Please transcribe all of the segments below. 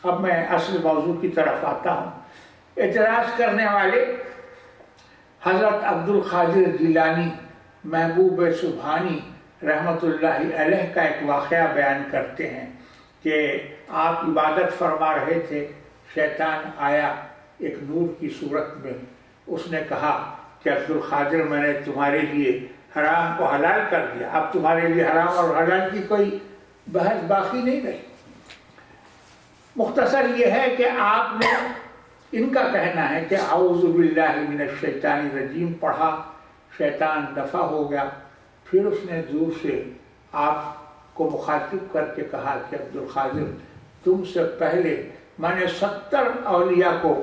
اب میں اصل موضوع کی طرف آتا ہوں۔ اعتراض کرنے والے حضرت عبد القادر جیلانی محبوب سبحانی رحمۃ اللہ علیہ کا ایک واقعہ بیان کرتے ہیں کہ آپ عبادت فرما رہے تھے، شیطان آیا ایک نور کی صورت میں، اس نے کہا کہ عبد القادر میں نے تمہارے لیے حرام کو حلال کر دیا، اب تمہارے لیے حرام اور حلال کی کوئی بحث باقی نہیں رہی۔ مختصر یہ ہے کہ آپ نے، ان کا کہنا ہے کہ اعوذ باللہ من الشیطان الرجیم پڑھا، شیطان دفع ہو گیا، پھر اس نے دور سے آپ کو مخاطب کر کے کہا کہ عبد القادر تم سے پہلے میں نے 70 اولیاء کو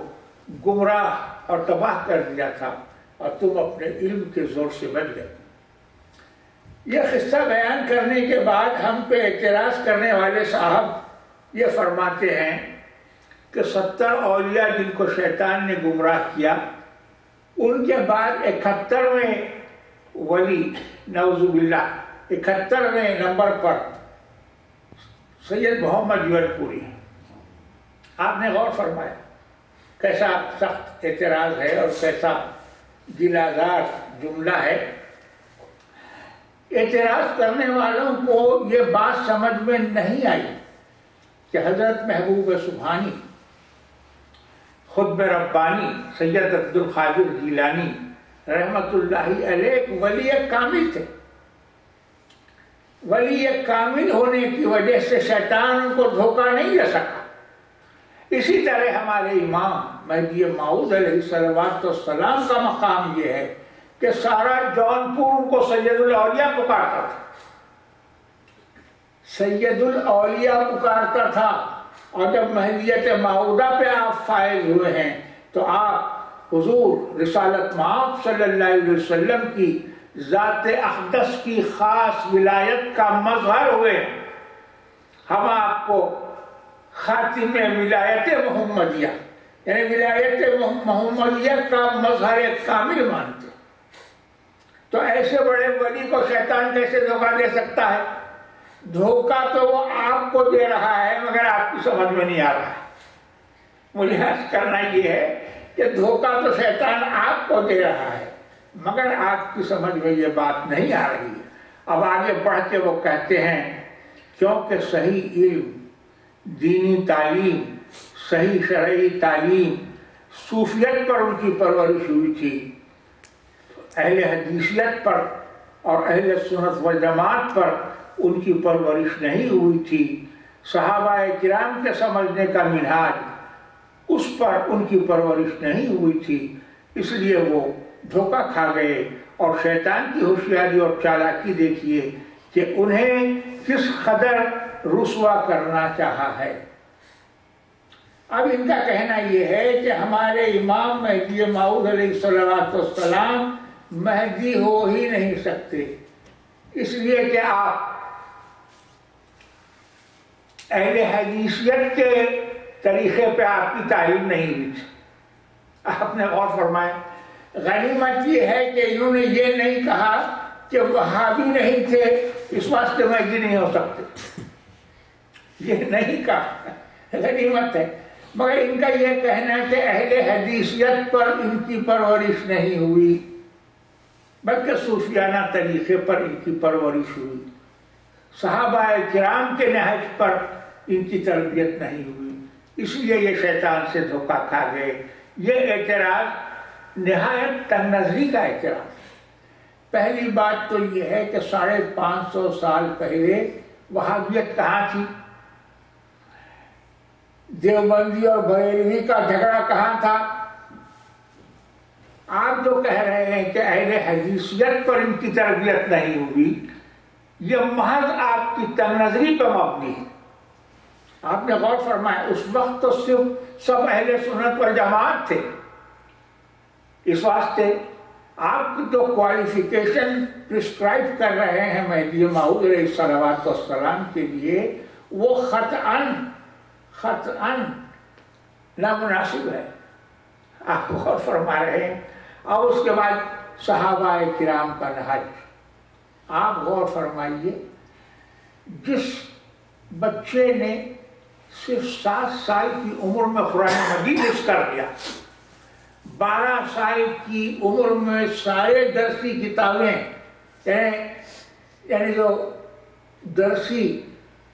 گمراہ اور تباہ کر دیا تھا اور تم اپنے علم کے زور سے بچ گئے۔ یہ قصہ بیان کرنے کے بعد ہم پہ اعتراض کرنے والے صاحب یہ فرماتے ہیں کہ 70 اولیاء جن کو شیطان نے گمراہ کیا، ان کے بعد 71ویں ولی نعوذ باللہ 71ویں number per Syed Muhammad your پوری ہیں۔ آپ نے غور فرمایا کیسا سخت اعتراض ہے اور کیسا دلآزار جملہ ہے۔ اعتراض کرنے والوں کو یہ بات سمجھ میں نہیں آئی کہ حضرت محبوب سبحانی خطب ربانی سید عبد القادر جیلانی رحمت اللہ علیہ ایک ولی کامل تھے۔ ولی کامل ہونے کی وجہ سے شیطان ان کو دھوکہ نہیں دے سکا۔ اسی طرح ہمارے امام مہدی موعود علیہ السلام کا مقام یہ ہے کہ سارا جونپور ان کو سید الاولیاء پکارتا تھا، سید الاولیاء پکارتا تھا، اور جب مہدیت موعودہ پہ آپ فائز ہوئے ہیں تو آپ حضور رسالت مآب صلی اللہ علیہ وسلم کی ذات اقدس کی خاص ولایت کا مظہر ہوئے۔ ہم آپ کو خاتم ولایت محمدیہ یعنی ولایت محمدیہ کا مظہر کامل مانتے۔ تو ایسے بڑے ولی کو شیطان کیسے دھوکہ دے سکتا ہے؟ دھوکہ تو وہ آپ کو دے رہا ہے مگر آپ کی سمجھ میں نہیں آ رہا ہے۔ مجھے عرض کرنا یہ ہے کہ دھوکہ تو شیطان آپ کو دے رہا ہے مگر آپ کی سمجھ میں یہ بات نہیں آ رہی ہے۔ اب آگے بڑھ کے وہ کہتے ہیں کیونکہ صحیح علم، دینی تعلیم، صحیح شرعی تعلیم، صوفیت پر ان کی پرورش ہوئی تھی، اہل حدیثیت پر اور اہل سنت والجماعت پر ان کی پرورش نہیں ہوئی تھی، صحابہ کرام کے سمجھنے کا منہاج اس پر ان کی پرورش نہیں ہوئی تھی، اس لیے وہ دھوکہ کھا گئے۔ اور شیطان کی ہوشیاری اور چالاکی دیکھیے کہ انہیں کس قدر رسوا کرنا چاہا ہے۔ اب ان کا کہنا یہ ہے کہ ہمارے امام مہدی موعود علیہ السلام مہدی ہو ہی نہیں سکتے، اس لیے کہ آپ اہل حدیثیت کے طریقے پہ آپ کی تعلیم نہیں ہوئی تھی۔ آپ نے غور فرمایا، غنیمت یہ ہے کہ انہوں نے یہ نہیں کہا کہ وہابی نہیں تھے اس واسطے مہدی نہیں ہو سکتے، یہ نہیں کہا، غنیمت ہے۔ مگر ان کا یہ کہنا ہے کہ اہل حدیثیت پر ان کی پرورش نہیں ہوئی بلکہ صوفیانہ طریقے پر ان کی پرورش ہوئی، صحابہ کرام کے نہج پر ان کی تربیت نہیں ہوئی، اس لیے یہ شیطان سے دھوکہ کھا گئے۔ یہ اعتراض نہایت تنگ نظری کا اعتراض۔ پہلی بات تو یہ ہے کہ 550 سال پہلے وہابیت کہاں تھی؟ دیوبندی اور بریلوی کا جھگڑا کہاں تھا؟ آپ جو کہہ رہے ہیں کہ اہل حدیثیت پر ان کی تربیت نہیں ہوئی، یہ محض آپ کی تنگ نظری پہ مبنی ہے۔ آپ نے غور فرمایا اس وقت تو صرف سب اہل سنت والجماعت تھے، اس واسطے آپ کی جو کوالیفیکیشن پرسکرائب کر رہے ہیں مہدی موعود علیہ السلام کے لیے وہ خطأً نامناسب ہے۔ آپ غور فرما رہے ہیں۔ اور اس کے بعد صحابہ کرام کا نہج، آپ غور فرمائیے، جس بچے نے صرف 7 سال کی عمر میں قرآن مجید حفظ کر لیا، 12 سال کی عمر میں سارے درسی کتابیں یعنی جو درسی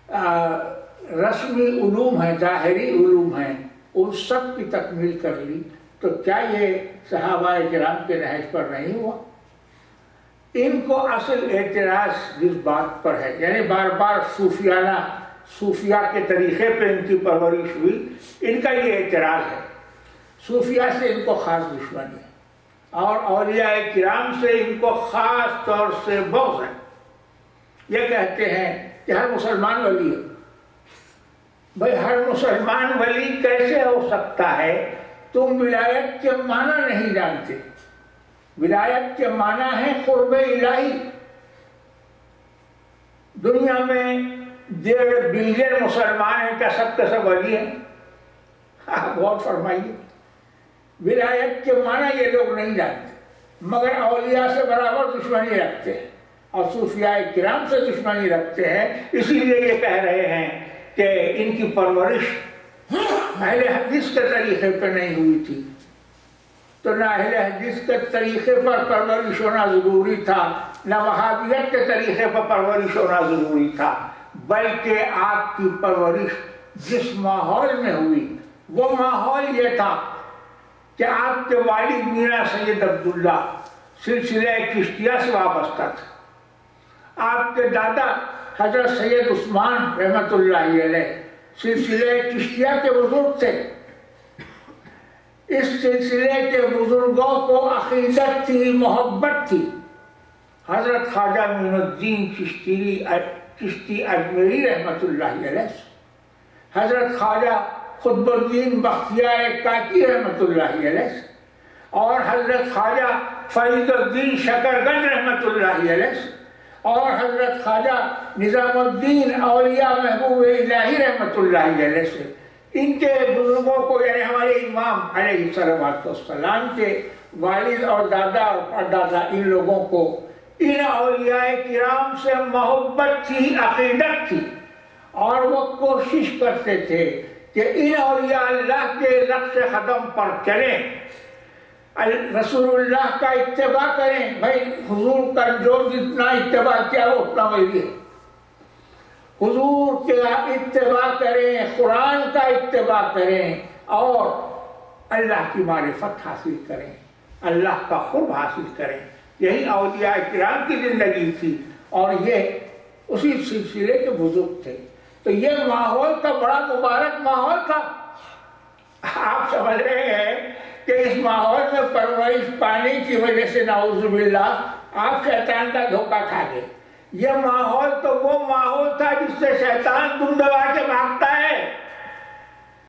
رسمی علوم ہیں، ظاہری علوم ہیں، ان سب کی تکمیل کر لی، تو کیا یہ صحابہ کرام کے نہج پر نہیں ہوا؟ ان کو اصل اعتراض جس بات پر ہے، یعنی بار بار صوفیہ کے طریقے پہ ان کی پرورش ہوئی، ان کا یہ اعتراض ہے۔ صوفیہ سے ان کو خاص دشمنی ہے اور اولیاء کرام سے ان کو خاص طور سے بغض ہے۔ یہ کہتے ہیں کہ ہر مسلمان ولی ہے۔ بھائی ہر مسلمان ولی کیسے ہو سکتا ہے؟ تم ولایت کے معنی نہیں جانتے۔ ولایت کے معنی ہے قرب الہی۔ دنیا میں 1.5 بلین مسلمان ہیں، کیا سب کے سب ولی ہیں؟ آپ غور فرمائیے، ولایت کے معنی یہ لوگ نہیں جانتے، مگر اولیاء سے برابر دشمنی رکھتے ہیں اور صوفیاء کرام سے دشمنی رکھتے ہیں۔ اسی لیے یہ کہہ رہے ہیں کہ ان کی پرورش اہل حدیث کے طریقے پہ نہیں ہوئی تھی، تو نہ اہل حدیث کے طریقے پر پرورش ہونا ضروری تھا، نہ وہابیت کے طریقے پر پرورش ہونا ضروری تھا، بلکہ آپ کی پرورش جس ماحول میں ہوئی وہ ماحول یہ تھا کہ آپ کے والد میاں سید عبداللہ سلسلہ چشتیہ سے وابستہ تھا، آپ کے دادا حضرت سید عثمان رحمۃ اللہ علیہ سلسلہ چشتیہ کے بزرگ تھے۔ اس سلسلے کے بزرگوں کو عقیدت تھی، محبت تھی۔ حضرت خواجہ معین الدین چشتی اجمیری رحمۃ اللہ علیہ، حضرت خواجہ قطب الدین بختیار کاکی رحمۃ اللہ علیہ، اور حضرت خواجہ فرید الدین شکرگنج رحمۃ اللہ علیہ، اور حضرت خواجہ نظام الدین اولیاء محبوب الہی رحمۃ اللہ علیہ سے، ان کے بزرگوں کو یعنی ہمارے امام علیہ السلام کے والد اور دادا اور پردادا، ان لوگوں کو ان اولیاء کرام سے محبت تھی، عقیدت تھی، اور وہ کوشش کرتے تھے کہ ان اولیاء اللہ کے نقش قدم پر چلیں، رسول اللہ کا اتباع کریں۔ بھائی حضور کا جو جتنا اتباع کیا وہ اتنا وہی ہے، حضور کا اتباع کریں، قرآن کا اتباع کریں اور اللہ کی معرفت حاصل کریں، اللہ کا قرب حاصل کریں۔ یہی اولیاء کرام کی زندگی تھی اور یہ اسی سلسلے کے بزرگ تھے۔ تو یہ ماحول کا بڑا مبارک ماحول تھا۔ آپ سمجھ رہے ہیں کہ اس ماحول میں پرورش پانے کی وجہ سے نعوذ باللہ آپ شیطان کا دھوکہ کھا گئے۔ یہ ماحول تو وہ ماحول تھا جس سے شیطان دم دبا کے بھاگتا